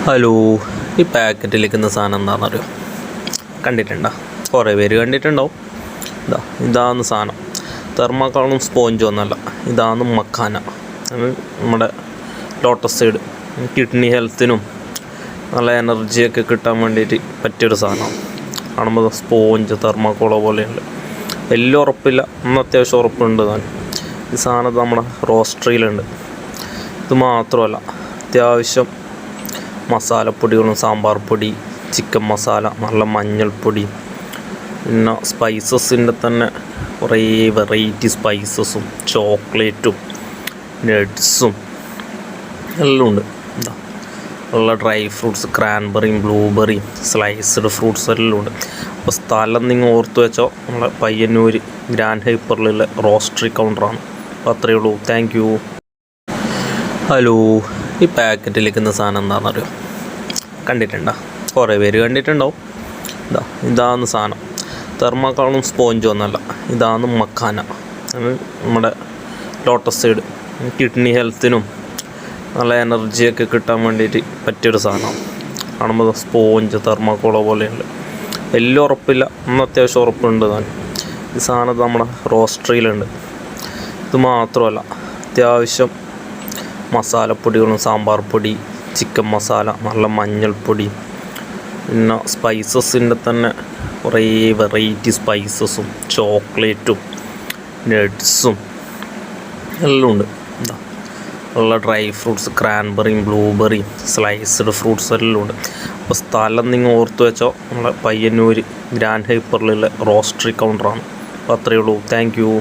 Hello, ഈ പാക്കറ്റിലിരിക്കുന്ന സാധനം എന്താണെന്നറിയോ? കണ്ടിട്ടുണ്ടോ? കുറേ പേര് കണ്ടിട്ടുണ്ടാവും. ഇതാണ് സാധനം. തെർമാക്കോളും സ്പോഞ്ചും ഒന്നല്ല, ഇതാണ് മക്കാന. നമ്മുടെ ലോട്ടസ് സൈഡ് കിഡ്നി ഹെൽത്തിനും നല്ല എനർജിയൊക്കെ കിട്ടാൻ വേണ്ടിയിട്ട് പറ്റിയൊരു സാധനമാണ്. കാണുമ്പോൾ സ്പോഞ്ച് തെർമാക്കോളോ പോലെയുണ്ട്. വലിയ ഉറപ്പില്ല, ഒന്ന് അത്യാവശ്യം ഉറപ്പുണ്ട് താൻ. ഈ സാധനം നമ്മുടെ റോസ്റ്ററിയിലുണ്ട്. ഇത് മാത്രമല്ല, അത്യാവശ്യം മസാലപ്പൊടികളും, സാമ്പാർ പൊടി, ചിക്കൻ മസാല, നല്ല മഞ്ഞൾപ്പൊടി, പിന്നെ സ്പൈസസിൻ്റെ തന്നെ കുറേ വെറൈറ്റി സ്പൈസസും ചോക്ലേറ്റും നട്ട്സും എല്ലാം ഉണ്ട്. ഉള്ള ഡ്രൈ ഫ്രൂട്ട്സ്, ക്രാൻബെറിയും ബ്ലൂബെറിയും സ്ലൈസ്ഡ് ഫ്രൂട്ട്സ് എല്ലാം ഉണ്ട്. അപ്പോൾ സ്ഥലം നിങ്ങൾ ഓർത്ത് വെച്ചോ, നമ്മളെ പയ്യന്നൂർ ഗ്രാൻഡ് ഹൈപ്പറിലുള്ള റോസ്റ്ററി കൗണ്ടറാണ്. അപ്പോൾ അത്രയേ ഉള്ളൂ. Thank you. ഹലോ, ഈ പാക്കറ്റിലിരിക്കുന്ന സാധനം എന്താണെന്നറിയോ? കണ്ടിട്ടുണ്ടോ? കുറേ പേര് കണ്ടിട്ടുണ്ടാവും. ഇതാണ് സാധനം. തെർമാക്കോളും സ്പോഞ്ചും ഒന്നല്ല, ഇതാണ് മക്കാന. നമ്മുടെ ലോട്ടസ് സൈഡ് കിഡ്നി ഹെൽത്തിനും നല്ല എനർജിയൊക്കെ കിട്ടാൻ വേണ്ടിയിട്ട് പറ്റിയൊരു സാധനമാണ്. കാണുമ്പോൾ സ്പോഞ്ച് തെർമാക്കോളോ പോലെയുണ്ട്. വലിയ ഉറപ്പില്ല, ഒന്ന് അത്യാവശ്യം ഉറപ്പുണ്ട് താൻ. ഈ സാധനം നമ്മുടെ റോസ്റ്ററിയിലുണ്ട്. ഇത് മാത്രമല്ല, അത്യാവശ്യം മസാലപ്പൊടികളും, സാമ്പാർ പൊടി, ചിക്കൻ മസാല, നല്ല മഞ്ഞൾപ്പൊടി, പിന്നെ സ്പൈസസിൻ്റെ തന്നെ കുറേ വെറൈറ്റി സ്പൈസസും ചോക്ലേറ്റും നട്ട്സും എല്ലാം ഉണ്ട്. ഉള്ള ഡ്രൈ ഫ്രൂട്ട്സ്, ക്രാൻബെറിയും ബ്ലൂബെറിയും സ്ലൈസ്ഡ് ഫ്രൂട്ട്സ് എല്ലാം ഉണ്ട്. അപ്പോൾ സ്ഥലം നിങ്ങൾ ഓർത്ത് വെച്ചോ, നമ്മളെ പയ്യന്നൂർ ഗ്രാൻഡ് ഹൈപ്പറിലുള്ള റോസ്റ്ററി കൗണ്ടറാണ്. അപ്പോൾ അത്രയേ ഉള്ളൂ. Thank you.